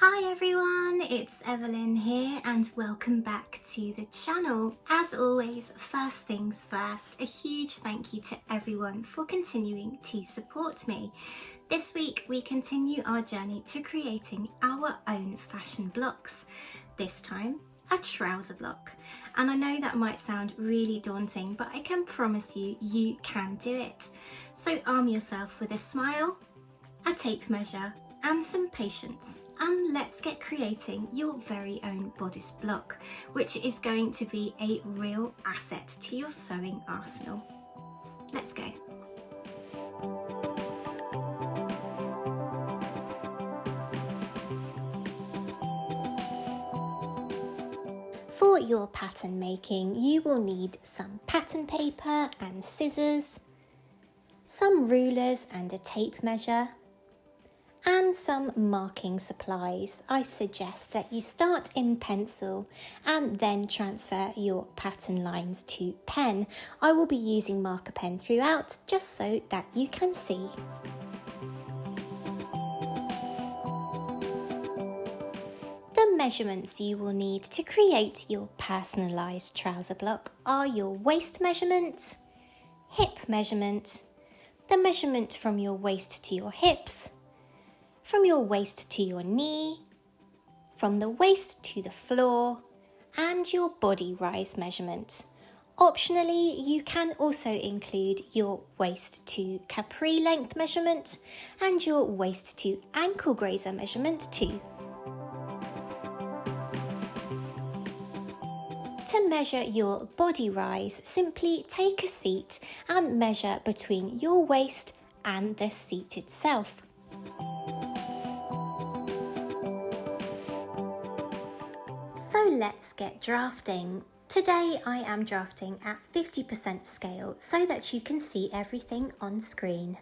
Hi everyone, it's Evelyn here and welcome back to the channel. As always, first things first, a huge thank you to everyone for continuing to support me. This week we continue our journey to creating our own fashion blocks. This time, a trouser block. And I know that might sound really daunting, but I can promise you, you can do it. So arm yourself with a smile, a tape measure and some patience. And let's get creating your very own bodice block, which is going to be a real asset to your sewing arsenal. Let's go. For your pattern making, you will need some pattern paper and scissors, some rulers and a tape measure, and some marking supplies. I suggest that you start in pencil and then transfer your pattern lines to pen. I will be using marker pen throughout just so that you can see. The measurements you will need to create your personalised trouser block are your waist measurement, hip measurement, the measurement from your waist to your hips, from your waist to your knee, from the waist to the floor, and your body rise measurement. Optionally, you can also include your waist to capri length measurement and your waist to ankle grazer measurement too. To measure your body rise, simply take a seat and measure between your waist and the seat itself. So let's get drafting. Today I am drafting at 50% scale so that you can see everything on screen.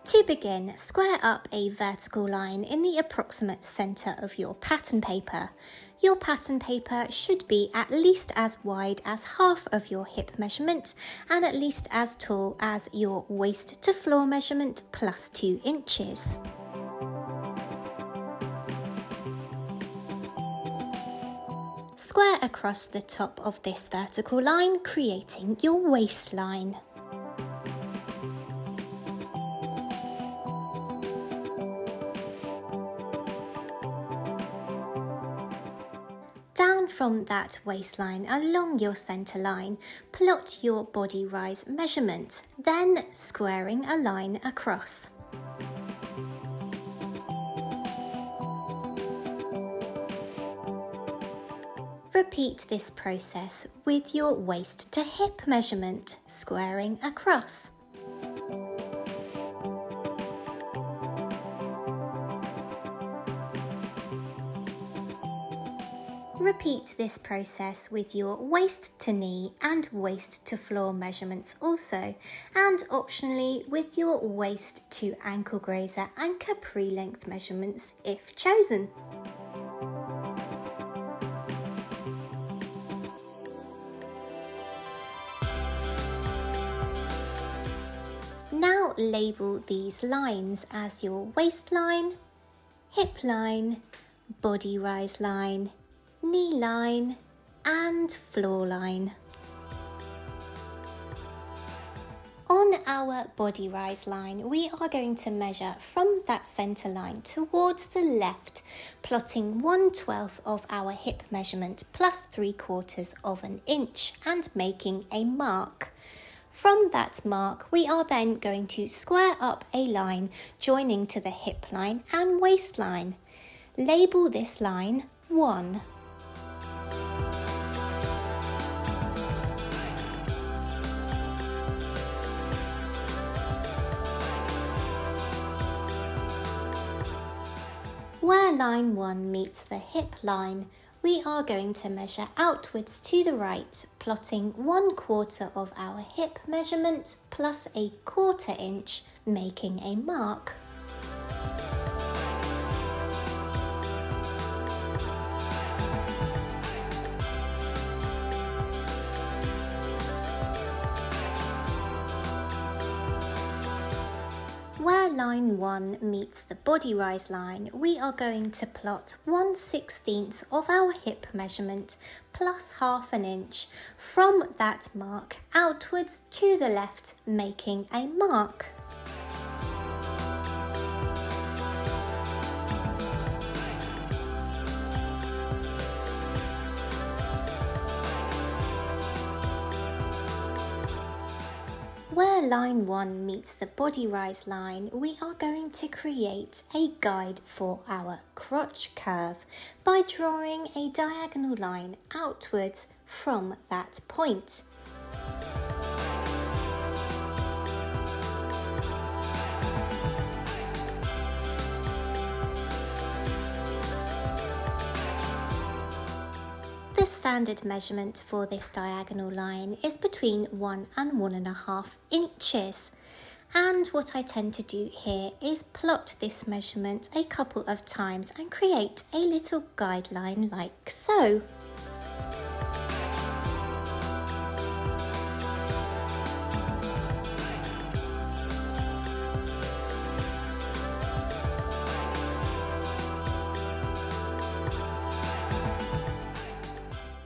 To begin, square up a vertical line in the approximate centre of your pattern paper. Your pattern paper should be at least as wide as half of your hip measurement and at least as tall as your waist to floor measurement plus 2 inches. Square across the top of this vertical line, creating your waistline. Down from that waistline along your centre line, plot your body rise measurement, then squaring a line across. Repeat this process with your waist to hip measurement, squaring across. Repeat this process with your waist to knee and waist to floor measurements also, and optionally with your waist to ankle grazer and capri length measurements if chosen. Now label these lines as your waistline, hip line, body rise line, knee line, and floor line. On our body rise line, we are going to measure from that centre line towards the left, plotting 1/12 of our hip measurement plus 3/4 of an inch and making a mark. From that mark, we are then going to square up a line joining to the hip line and waistline. Label this line 1. Where line 1 meets the hip line, we are going to measure outwards to the right, plotting 1/4 of our hip measurement plus a 1/4 inch, making a mark. line 1 meets the body rise line, we are going to plot 1/16 of our hip measurement plus half an inch from that mark outwards to the left, making a mark. Where line 1 meets the body rise line, we are going to create a guide for our crotch curve by drawing a diagonal line outwards from that point. The standard measurement for this diagonal line is between 1 and 1.5 inches, and what I tend to do here is plot this measurement a couple of times and create a little guideline like so.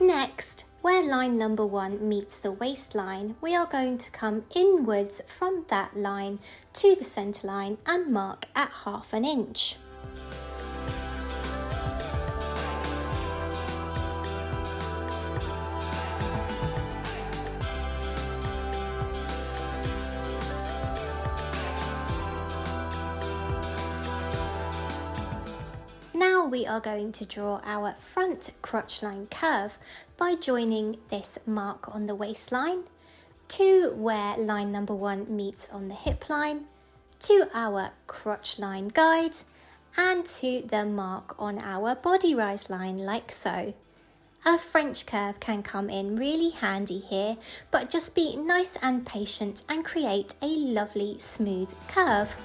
Next, where line number 1 meets the waistline, we are going to come inwards from that line to the centre line and mark at half an inch. Now we are going to draw our front crotch line curve by joining this mark on the waistline to where line number 1 meets on the hip line, to our crotch line guide, and to the mark on our body rise line like so. A French curve can come in really handy here, but just be nice and patient and create a lovely smooth curve.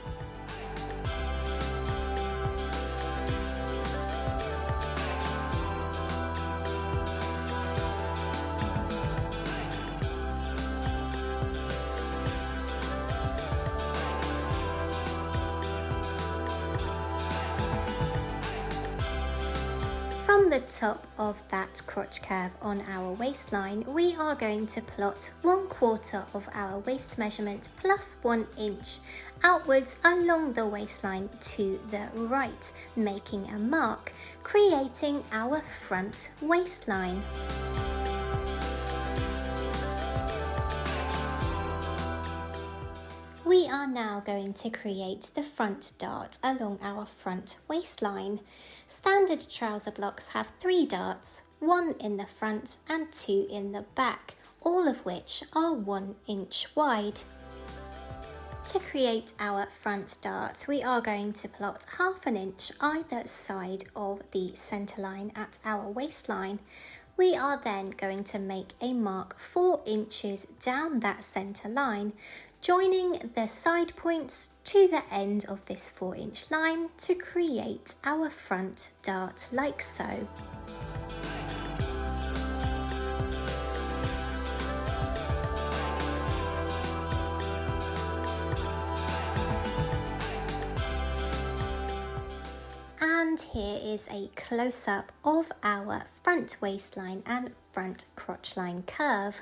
From the top of that crotch curve on our waistline, we are going to plot 1/4 of our waist measurement plus 1 inch outwards along the waistline to the right, making a mark, creating our front waistline. We are now going to create the front dart along our front waistline. Standard trouser blocks have 3 darts, 1 in the front and 2 in the back, all of which are 1 inch wide. To create our front dart, we are going to plot half an inch either side of the centre line at our waistline. We are then going to make a mark 4 inches down that centre line, joining the side points to the end of this 4-inch line to create our front dart like so. And here is a close-up of our front waistline and front crotch line curve.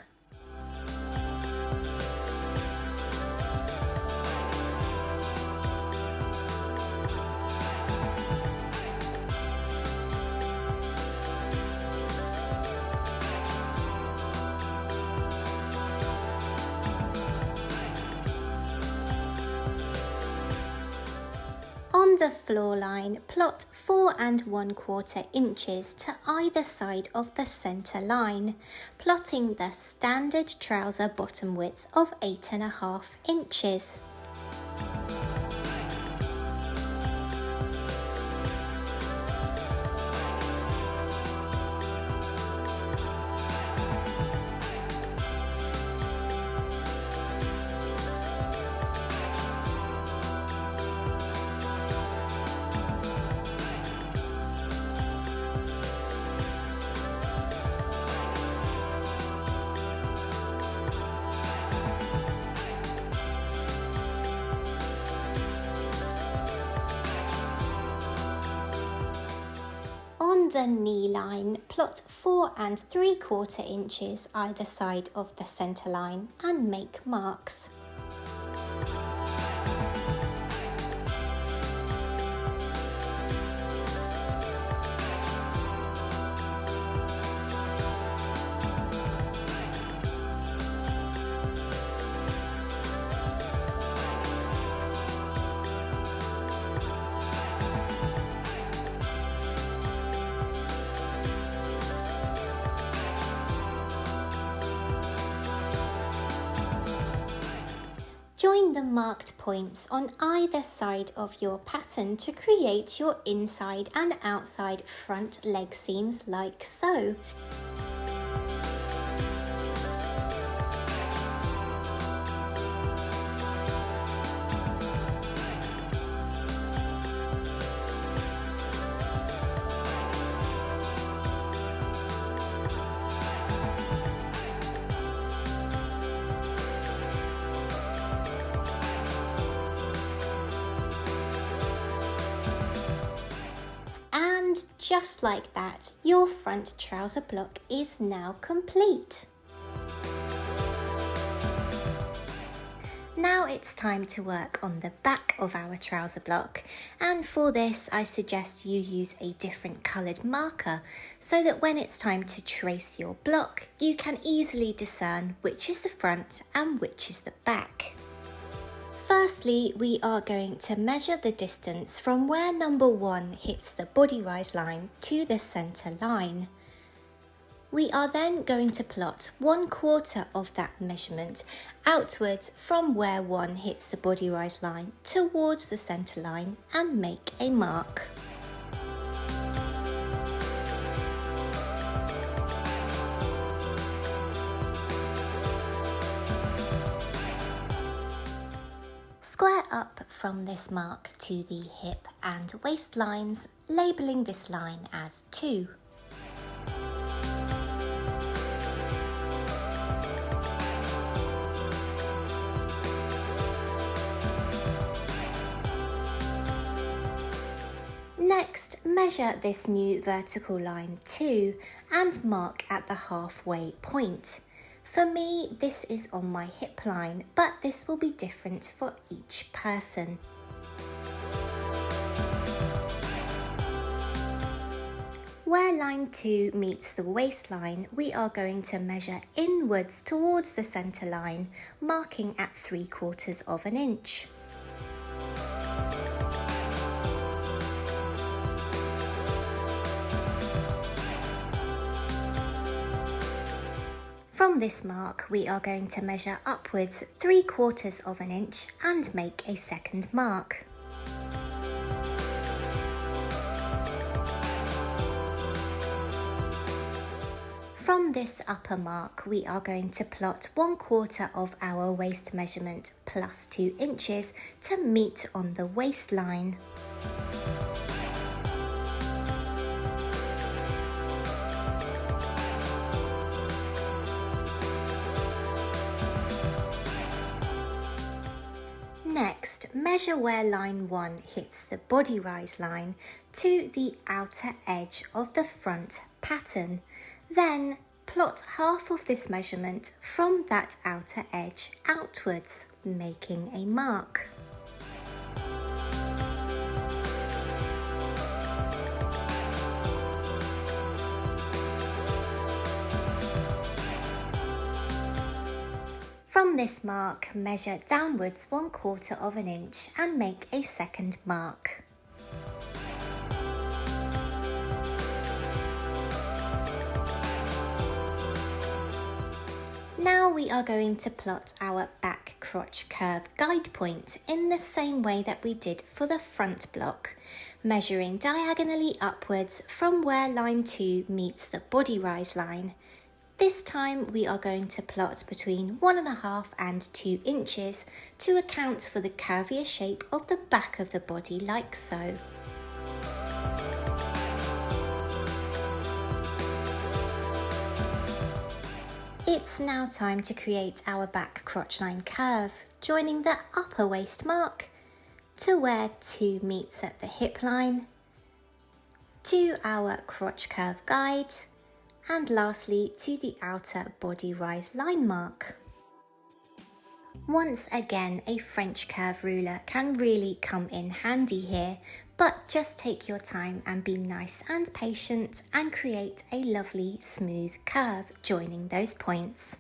On the floor line, plot 4 1/4 inches to either side of the centre line, plotting the standard trouser bottom width of 8.5 inches. the knee line, plot 4 3/4 inches either side of the centre line and make marks. Join the marked points on either side of your pattern to create your inside and outside front leg seams like so. And just like that, your front trouser block is now complete. Now it's time to work on the back of our trouser block, and for this I suggest you use a different coloured marker so that when it's time to trace your block you can easily discern which is the front and which is the back. Firstly, we are going to measure the distance from where number 1 hits the body rise line to the centre line. We are then going to plot 1/4 of that measurement outwards from where 1 hits the body rise line towards the centre line and make a mark. Square up from this mark to the hip and waist lines, labelling this line as 2. Next, measure this new vertical line 2 and mark at the halfway point. For me, this is on my hip line, but this will be different for each person. Where line 2 meets the waistline, we are going to measure inwards towards the centre line, marking at 3/4 of an inch. From this mark, we are going to measure upwards 3/4 of an inch and make a second mark. From this upper mark, we are going to plot 1/4 of our waist measurement plus 2 inches to meet on the waistline. Next, measure where line 1 hits the body rise line to the outer edge of the front pattern. Then plot half of this measurement from that outer edge outwards, making a mark. From this mark, measure downwards 1/4 of an inch and make a second mark. Now we are going to plot our back crotch curve guide point in the same way that we did for the front block, measuring diagonally upwards from where line 2 meets the body rise line. This time we are going to plot between 1.5 and 2 inches to account for the curvier shape of the back of the body like so. It's now time to create our back crotch line curve, joining the upper waist mark to where 2 meets at the hip line, to our crotch curve guide, and lastly to the outer body rise line mark. Once again, a French curve ruler can really come in handy here, but just take your time and be nice and patient and create a lovely smooth curve joining those points.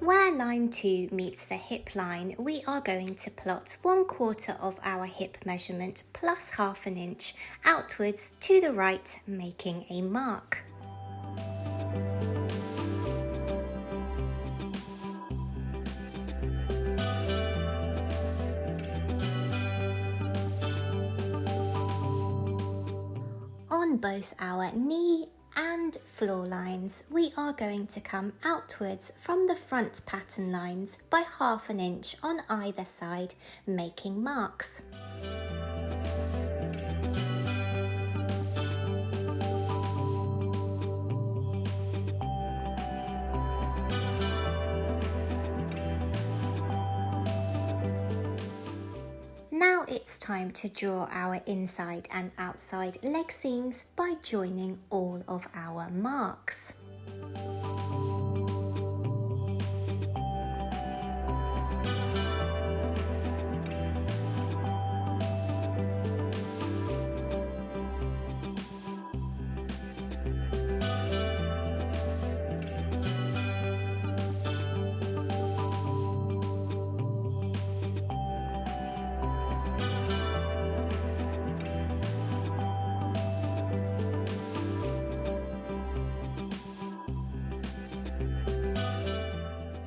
Where line 2 meets the hip line, we are going to plot 1/4 of our hip measurement plus 1/2 inch outwards to the right, making a mark. On both our knee and floor lines, we are going to come outwards from the front pattern lines by 1/2 inch on either side, making marks. Now it's time to draw our inside and outside leg seams by joining all of our marks.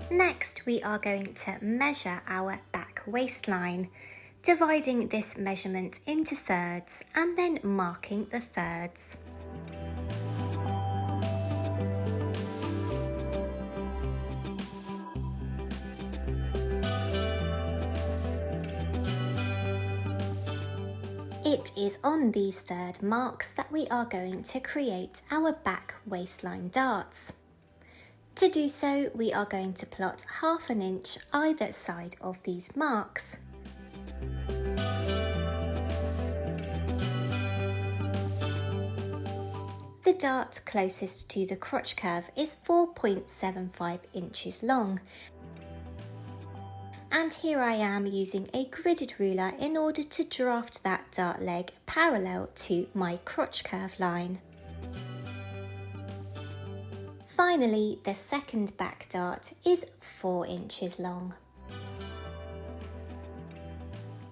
Next, we are going to measure our back waistline, dividing this measurement into thirds and then marking the thirds. It is on these third marks that we are going to create our back waistline darts. To do so, we are going to plot 1/2 inch either side of these marks. The dart closest to the crotch curve is 4.75 inches long. And here I am using a gridded ruler in order to draft that dart leg parallel to my crotch curve line. Finally, the second back dart is 4 inches long.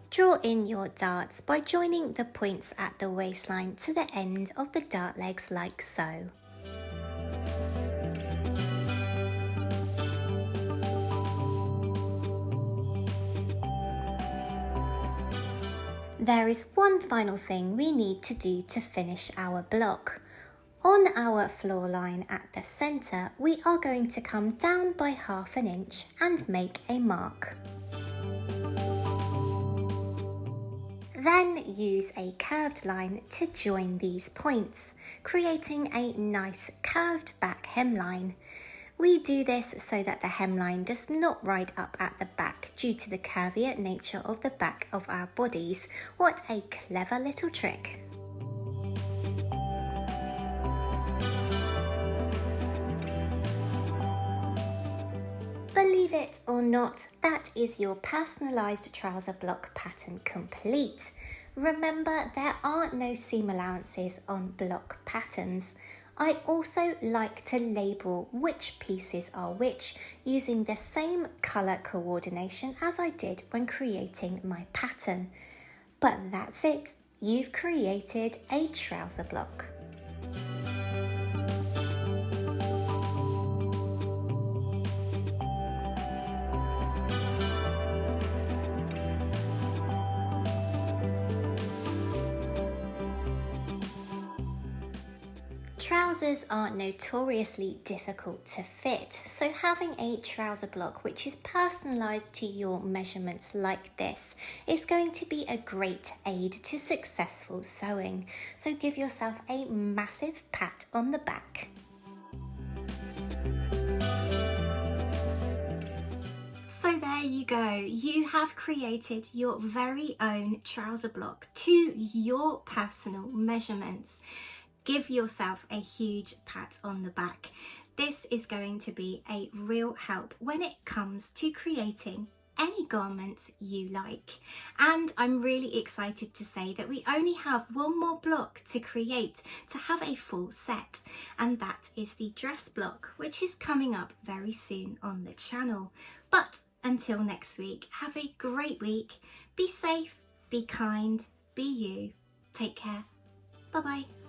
Draw in your darts by joining the points at the waistline to the end of the dart legs like so. There is one final thing we need to do to finish our block. On our floor line at the centre, we are going to come down by 1/2 inch and make a mark. Then use a curved line to join these points, creating a nice curved back hemline. We do this so that the hemline does not ride up at the back due to the curvier nature of the back of our bodies. What a clever little trick! Believe it or not, that is your personalised trouser block pattern complete. Remember, there are no seam allowances on block patterns. I also like to label which pieces are which using the same colour coordination as I did when creating my pattern. But that's it, you've created a trouser block. Trousers are notoriously difficult to fit, so having a trouser block which is personalised to your measurements like this is going to be a great aid to successful sewing, so give yourself a massive pat on the back. So there you go. You have created your very own trouser block to your personal measurements. Give yourself a huge pat on the back. This is going to be a real help when it comes to creating any garments you like. And I'm really excited to say that we only have one more block to create to have a full set, and that is the dress block, which is coming up very soon on the channel. But until next week, have a great week. Be safe, be kind, be you. Take care. Bye bye.